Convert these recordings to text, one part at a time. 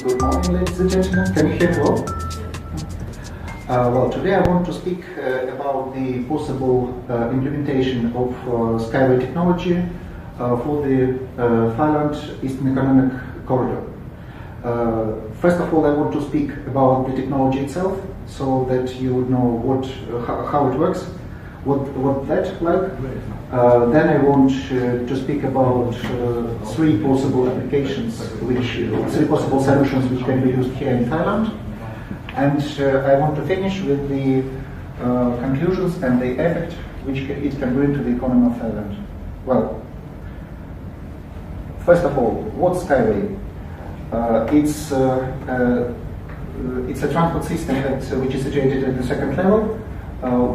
Good morning, ladies and gentlemen. Can you hear me well? Well, today I want to speak about the possible implementation of SkyWay technology for the Thailand Eastern Economic Corridor. First of all, I want to speak about the technology itself, so that you would know how it works, what that's like. Then I want to speak about three possible applications, three possible solutions which can be used here in Thailand. And I want to finish with the conclusions and the effect which it can bring to the economy of Thailand. Well, first of all, what's SkyWay? It's a transport system which is situated at the second level,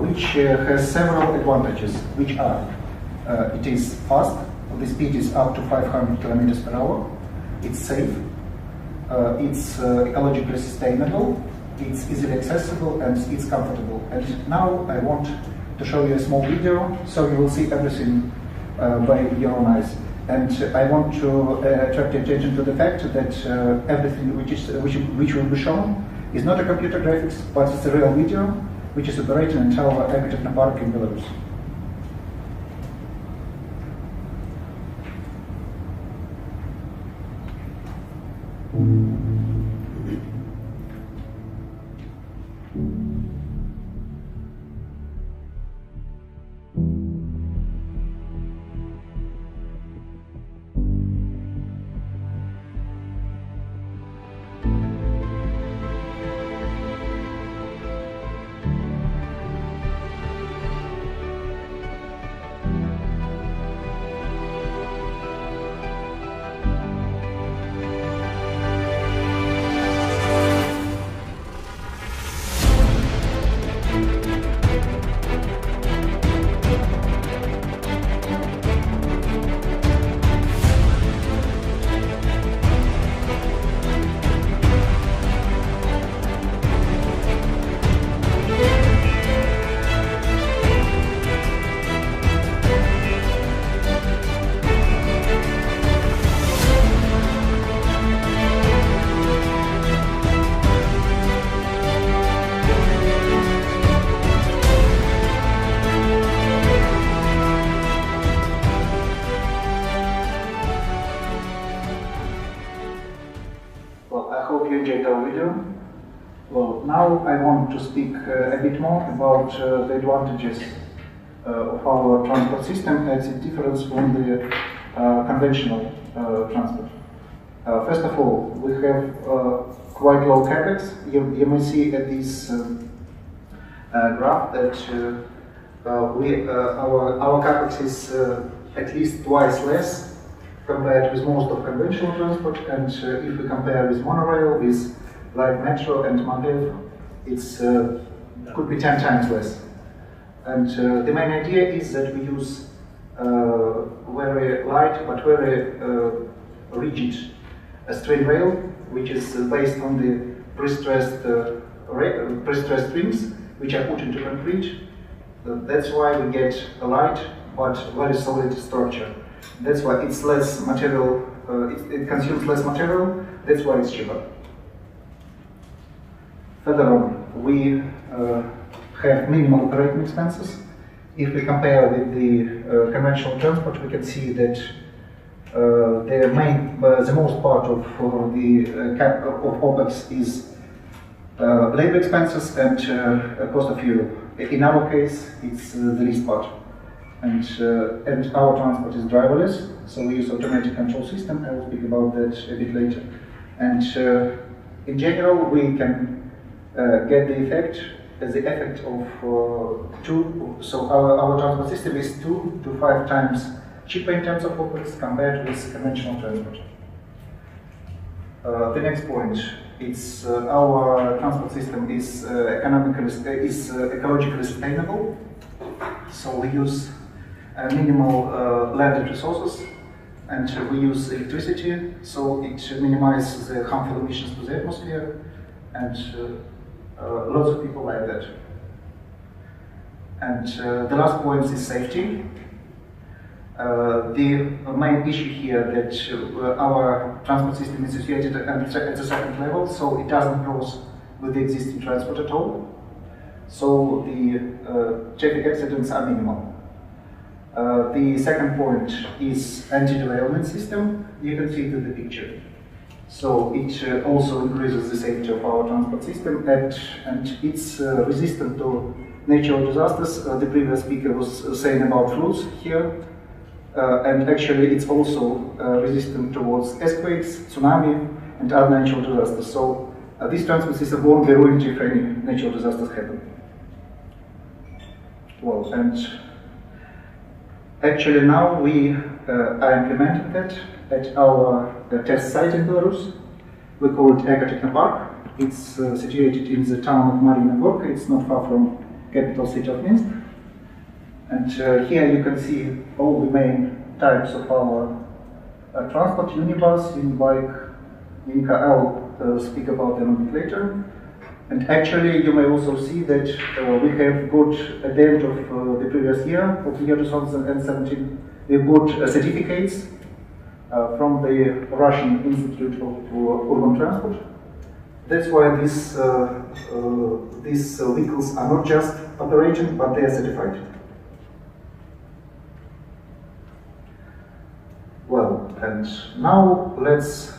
which has several advantages, which are it is fast, the speed is up to 500 kilometers per hour, it's safe, it's ecologically sustainable, it's easily accessible, and it's comfortable. And now I want to show you a small video, so you will see everything by your own eyes. And I want to attract your attention to the fact that everything which will be shown is not a computer graphics, but it's a real video, which is operating in our Technopark in Belarus. You enjoyed our video. Well, now I want to speak a bit more about the advantages of our transport system as it differs from the conventional transport. First of all, we have quite low capex. You may see at this graph that our capex is at least twice less compared with most of conventional transport, and if we compare with monorail, with light metro and Mandev, it's could be 10 times less. And the main idea is that we use very light but very rigid strain rail, which is based on the pre-stressed rings, which are put into concrete. That's why we get a light but very solid structure. That's why it's less material, it consumes less material, that's why it's cheaper. Further on, we have minimal operating expenses. If we compare with the conventional transport, we can see that the most part of the OPEX is labor expenses and cost of fuel. In our case, it's the least part. And our transport is driverless, so we use automatic control system. I will speak about that a bit later. And in general, we can get the effect of so our transport system is 2 to 5 times cheaper in terms of OPEX compared with conventional transport. The next point is our transport system is ecologically sustainable. So we use minimal landed resources, and we use electricity, so it minimizes the harmful emissions to the atmosphere, and lots of people like that. And the last point is safety. The main issue here that our transport system is situated at the second level, so it doesn't cross with the existing transport at all. So the traffic accidents are minimal. The second point is anti-derailment system. You can see it in the picture. So it also increases the safety of our transport system, and it's resistant to natural disasters. The previous speaker was saying about floods here. And actually it's also resistant towards earthquakes, tsunami, and other natural disasters. So this transport system won't be ruined if any natural disasters happen. Well, and actually now we are implementing that at our test site in Belarus. We call it Ecotechnopark. It's situated in the town of Marina Gorka. It's not far from capital city of Minsk. And here you can see all the main types of our transport: unibus, unibike, unicar. I'll speak about them a bit later. And actually you may also see that we have got, at the end of the previous year, of the year 2017, we've got certificates from the Russian Institute of Urban Transport. That's why these vehicles are not just operating, but they are certified. Well, and now let's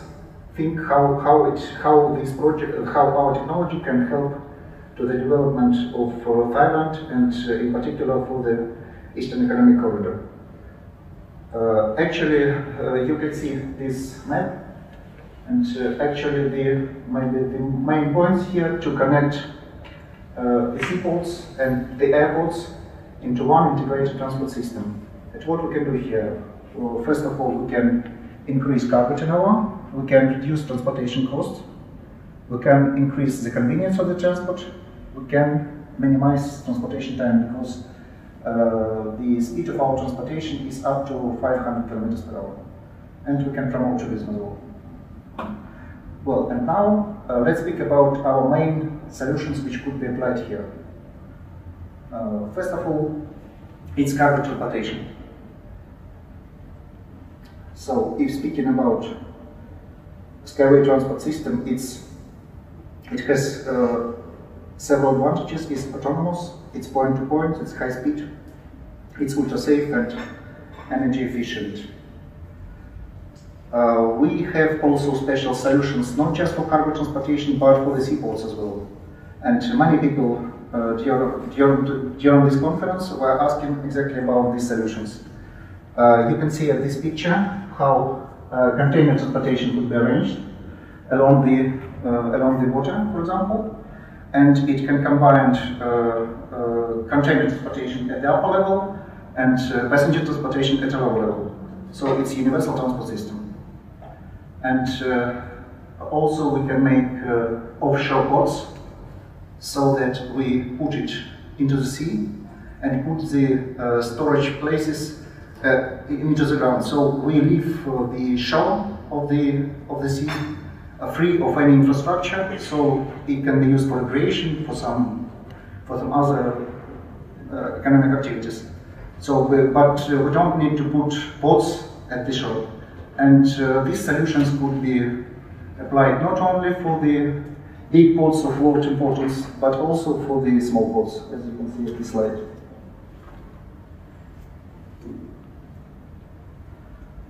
think how this project, how our technology can help to the development of Thailand, and in particular for the Eastern Economic Corridor. Actually, you can see this map, and actually the main points here to connect the seaports and the airports into one integrated transport system. And what we can do here? Well, first of all, we can increase cargo turnover, we can reduce transportation costs, we can increase the convenience of the transport, we can minimize transportation time, because the speed of our transportation is up to 500 kilometers per hour, and we can promote tourism as well. Well, and now let's speak about our main solutions which could be applied here. First of all, it's cargo transportation. So, if speaking about SkyWay transport system, it has several advantages. It's autonomous, it's point-to-point, it's high speed, it's ultra-safe and energy efficient. We have also special solutions, not just for cargo transportation, but for the seaports as well. And many people during this conference were asking exactly about these solutions. You can see at this picture how container transportation could be arranged along the water, for example, and it can combine container transportation at the upper level and passenger transportation at a lower level. So it's a universal transport system. And also we can make offshore ports, so that we put it into the sea and put the storage places into the ground. So we leave the shore of the sea free of any infrastructure, so it can be used for recreation, for some other economic activities. So, but we don't need to put ports at the shore, and these solutions could be applied not only for the big ports of world importance, but also for the small ports, as you can see at this slide.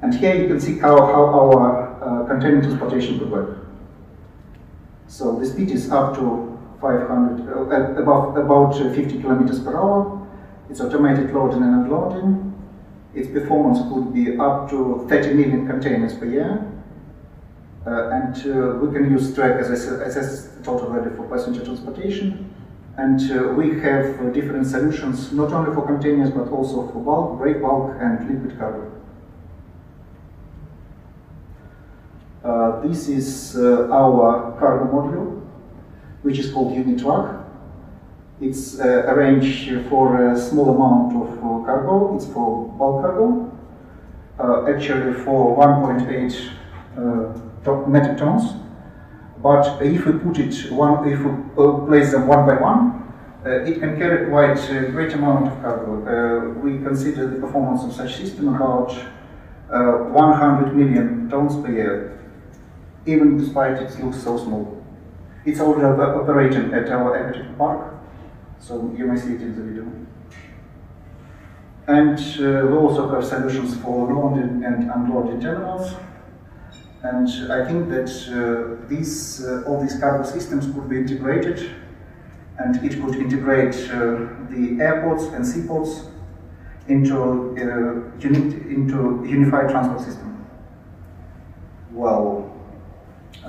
And here you can see how our container transportation could work. So the speed is up to 500, about 50 kilometers per hour. It's automated loading and unloading. Its performance could be up to 30 million containers per year. And we can use track, as I said, total already for passenger transportation. And we have different solutions, not only for containers, but also for bulk, break bulk, and liquid cargo. This is our cargo module, which is called unit truck. It's arranged for a small amount of cargo. It's for bulk cargo, actually for 1.8 metric tons. But if we put it if we place them one by one, it can carry quite a great amount of cargo. We consider the performance of such system about 100 million tons per year, even despite it looks so small. It's already operating at our aquatic park, so you may see it in the video. And we also have solutions for loaded and unloaded terminals. And I think that all these cargo systems could be integrated, and it could integrate the airports and seaports into unified transport system. Well,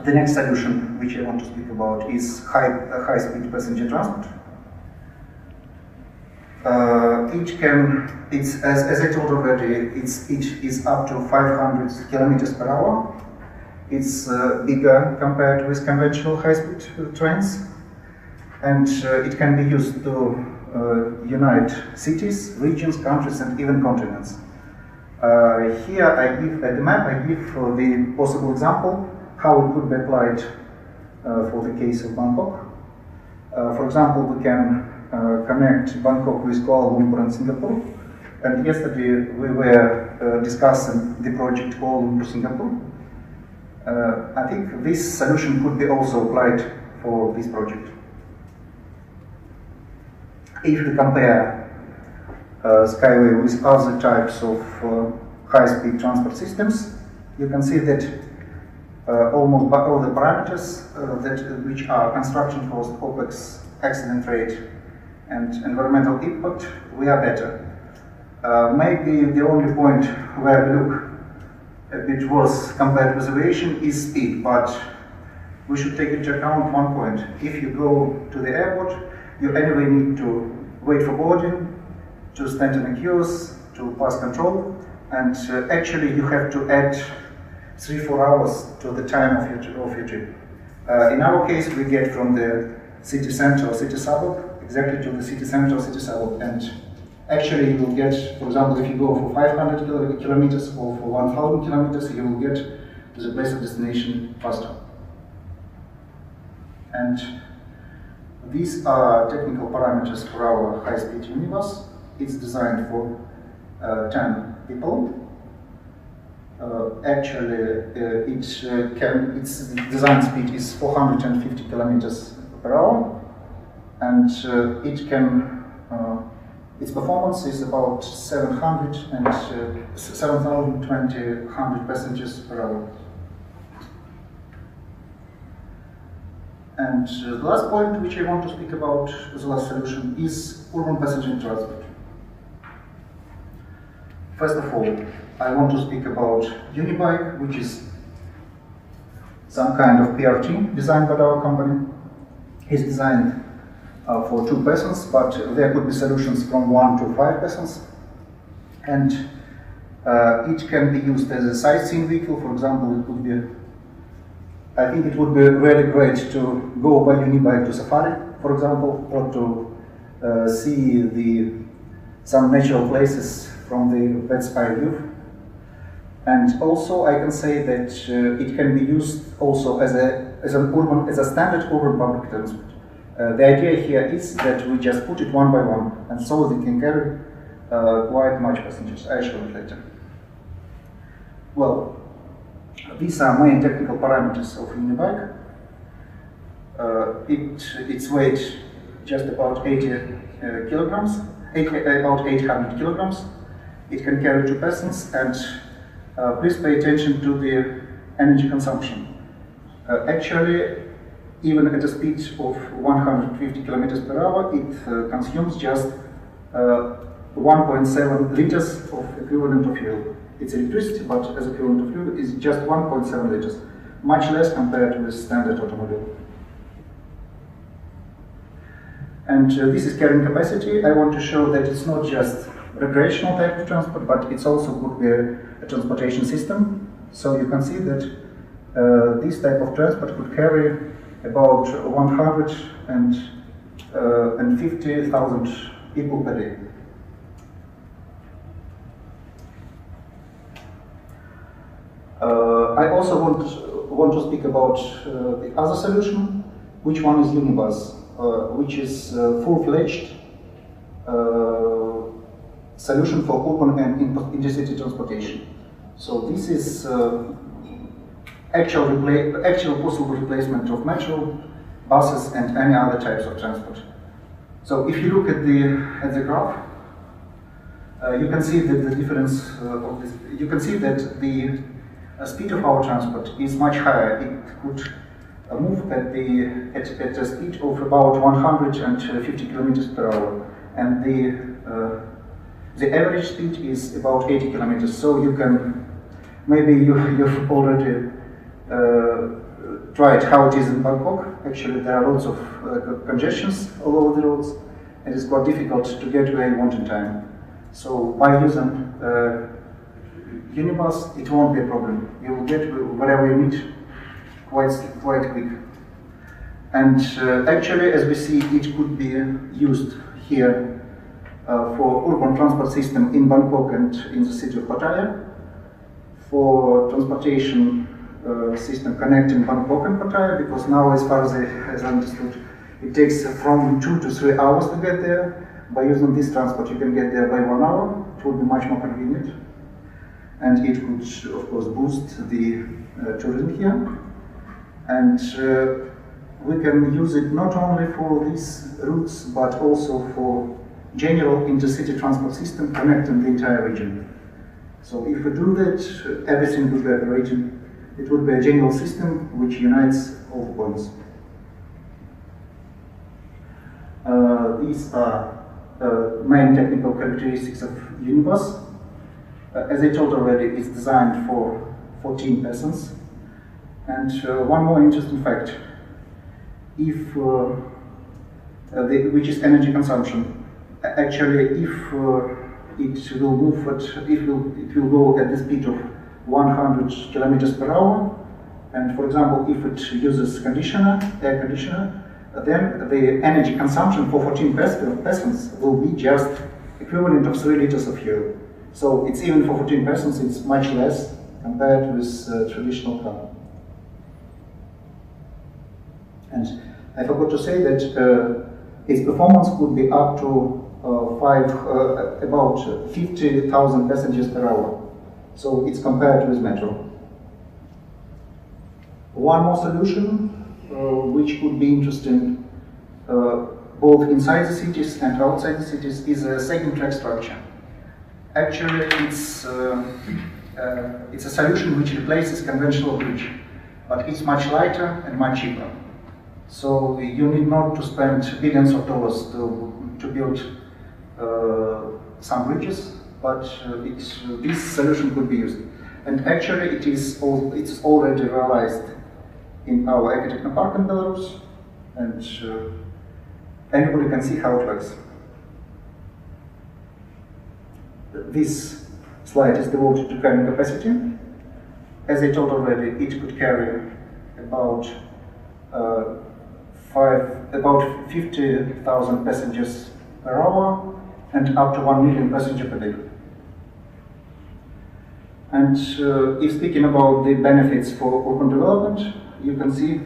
the next solution which I want to speak about is high-speed passenger transport. As I told already, it is up to 500 kilometers per hour. It's bigger compared with conventional high-speed trains, and it can be used to unite cities, regions, countries, and even continents. Here I give at the map, I give the possible example how it could be applied for the case of Bangkok. For example, we can connect Bangkok with Kuala Lumpur and Singapore. And yesterday we were discussing the project Kuala Lumpur-Singapore. I think this solution could be also applied for this project. If we compare SkyWay with other types of high-speed transport systems, you can see that almost all the parameters which are construction cost, OPEX, accident rate, and environmental impact, we are better. Maybe the only point where we look a bit worse compared with aviation is speed, but we should take into account one point. If you go to the airport, you anyway need to wait for boarding, to stand in the queues, to pass control, and actually you have to add 3-4 hours to the time of your trip. In our case, we get from the city center or city suburb exactly to the city center or city suburb, and actually you will get, for example, if you go for 500 kilometers or for 1000 kilometers, you will get to the place of destination faster. And these are technical parameters for our high-speed minibus. It's designed for 10 people. Its design speed is 450 kilometers per hour, and its performance is about 7,200 passengers per hour. And the last point which I want to speak about, the last solution, is urban passenger transport. First of all, I want to speak about Unibike, which is some kind of PRT designed by our company. It's designed for 2 persons, but there could be solutions from 1 to 5 persons. And it can be used as a sightseeing vehicle. For example, it could be, I think it would be really great to go by Unibike to safari, for example, or to see some natural places from the bird's eye view. And also, I can say that it can be used also as a standard urban public transport. The idea here is that we just put it one by one, and so they can carry quite much passengers. I'll show it later. Well, these are main technical parameters of Unibike. Its weight just about 80 kilograms, about 800 kilograms. It can carry 2 persons, and please pay attention to the energy consumption. Actually, even at a speed of 150 kilometers per hour, it consumes just 1.7 liters of equivalent of fuel. It's electricity, but as equivalent of fuel is just 1.7 liters, much less compared with standard automobile. And this is carrying capacity. I want to show that it's not just recreational type of transport, but it's also could be a transportation system. So you can see that this type of transport could carry about 150,000 people per day. I also want to speak about the other solution, which one is Unibus. which is full-fledged solution for urban and intercity transportation. So this is actual possible replacement of metro, buses, and any other types of transport. So if you look at the graph, you can see that the difference of this. You can see that the speed of our transport is much higher. It could move at a speed of about 150 kilometers per hour, and the average speed is about 80 kilometers. So you can, maybe you've already tried how it is in Bangkok. Actually, there are lots of congestions all over the roads, and it's quite difficult to get where you want in time. So by using Unibus, it won't be a problem. You will get wherever you need quite quick. And actually, as we see, it could be used here for urban transport system in Bangkok and in the city of Pattaya, for transportation system connecting Bangkok and Pattaya, because now, as far as I understood, it takes from 2 to 3 hours to get there. By using this transport, you can get there by 1 hour. It would be much more convenient, and it could, of course, boost the tourism here. And we can use it not only for these routes, but also for general intercity transport system connecting the entire region. So if we do that, everything would be operating. It would be a general system which unites all the points. These are main technical characteristics of Unibus. As I told already, it's designed for 14 persons. And one more interesting fact, if which is energy consumption. Actually, if it will move it will go at the speed of 100 kilometers per hour, and for example, if it uses air conditioner, then the energy consumption for 14 persons will be just equivalent of 3 liters of fuel. So it's even for 14 persons, it's much less compared with traditional car. And I forgot to say that its performance could be up to about 50,000 passengers per hour. So it's compared with metro. One more solution, which could be interesting both inside the cities and outside the cities, is a second track structure. Actually, it's a solution which replaces conventional bridge, but it's much lighter and much cheaper. So you need not to spend billions of dollars to build some bridges, but this solution could be used. And actually, it's already realized in our Ecotechno Park in Belarus, and anybody can see how it works. This slide is devoted to carrying capacity. As I told already, it could carry about 50,000 passengers per hour and up to 1 million passengers per day. And if speaking about the benefits for urban development, you can see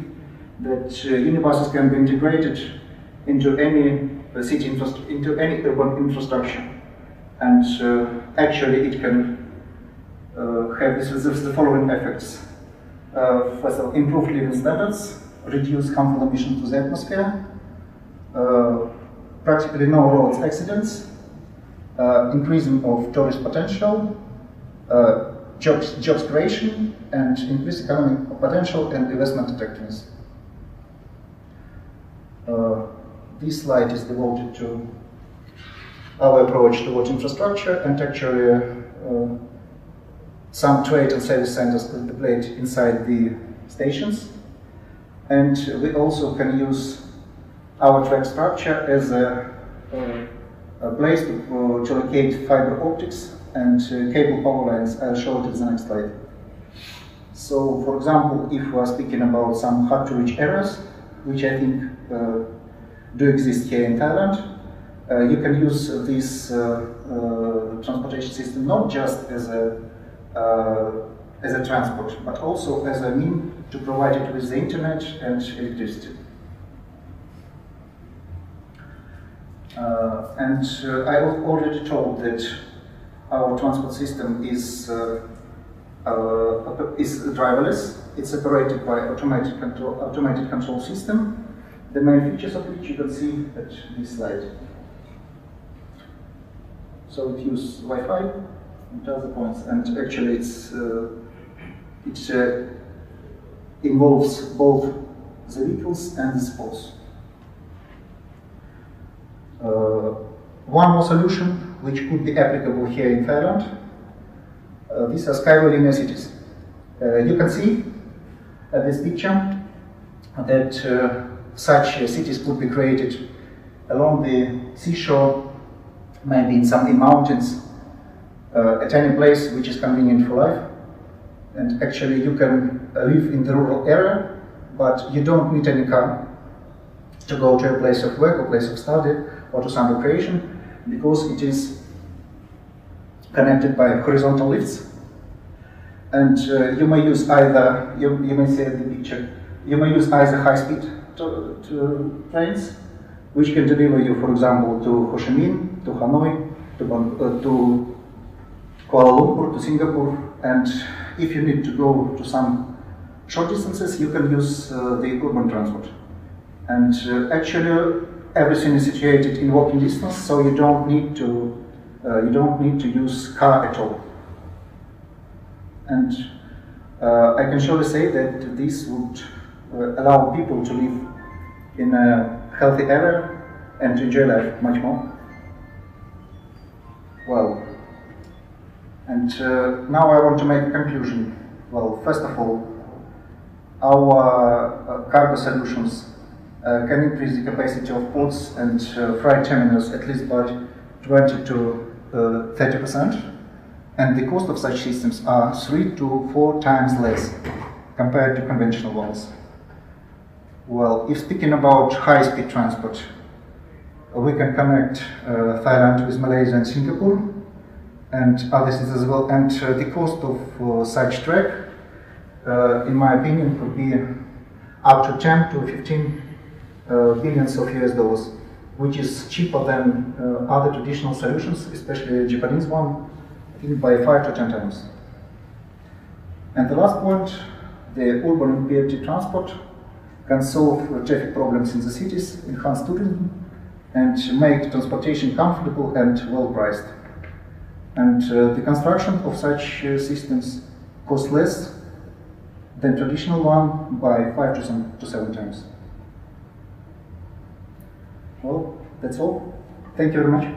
that Unibuses can be integrated into any into any urban infrastructure, and actually it can have the following effects. First of all, improve living standards, reduce harmful emissions to the atmosphere, practically no road accidents, increasing of tourist potential, jobs creation, and increased economic potential and investment attractiveness. This slide is devoted to our approach towards infrastructure, and actually some trade and service centers could be played inside the stations. And we also can use our track structure as a place to locate fiber optics and cable power lines. I'll show it in the next slide. So, for example, if we are speaking about some hard-to-reach areas, which I think do exist here in Thailand, you can use this transportation system not just as a transport, but also as a means to provide it with the internet and electricity. I was already told that our transport system is driverless. It's operated by automated control system. The main features of which you can see at this slide. So it uses Wi-Fi and other points, and actually it involves both the vehicles and the sports. One more solution which could be applicable here in Thailand. These are SkyWay linear cities. You can see at this picture that such cities could be created along the seashore, maybe in mountains, at any place which is convenient for life. And actually you can live in the rural area, but you don't need any car to go to a place of work or place of study or to some recreation, because it is connected by horizontal lifts. And you may use either, you may see at the picture, you may use either high-speed trains, which can deliver you, for example, to Ho Chi Minh, to Hanoi, to Kuala Lumpur, to Singapore, and if you need to go to some short distances, you can use the urban transport. And actually, everything is situated in walking distance, so you don't need to use car at all. And I can surely say that this would allow people to live in a healthy area and to enjoy life much more. Well, and now I want to make a conclusion. Well, first of all, our cargo solutions can increase the capacity of ports and freight terminals at least by 20 to 30%, and the cost of such systems are 3 to 4 times less compared to conventional ones. Well, if speaking about high-speed transport, we can connect Thailand with Malaysia and Singapore and other cities as well, and the cost of such track, in my opinion, could be up to 10 to 15 billions of US dollars, which is cheaper than other traditional solutions, especially the Japanese one, I think by 5 to 10 times. And the last point, the urban BRT transport can solve traffic problems in the cities, enhance tourism, and make transportation comfortable and well priced. And the construction of such systems costs less than traditional one by 5 to 7 times. Well, that's all. Thank you very much.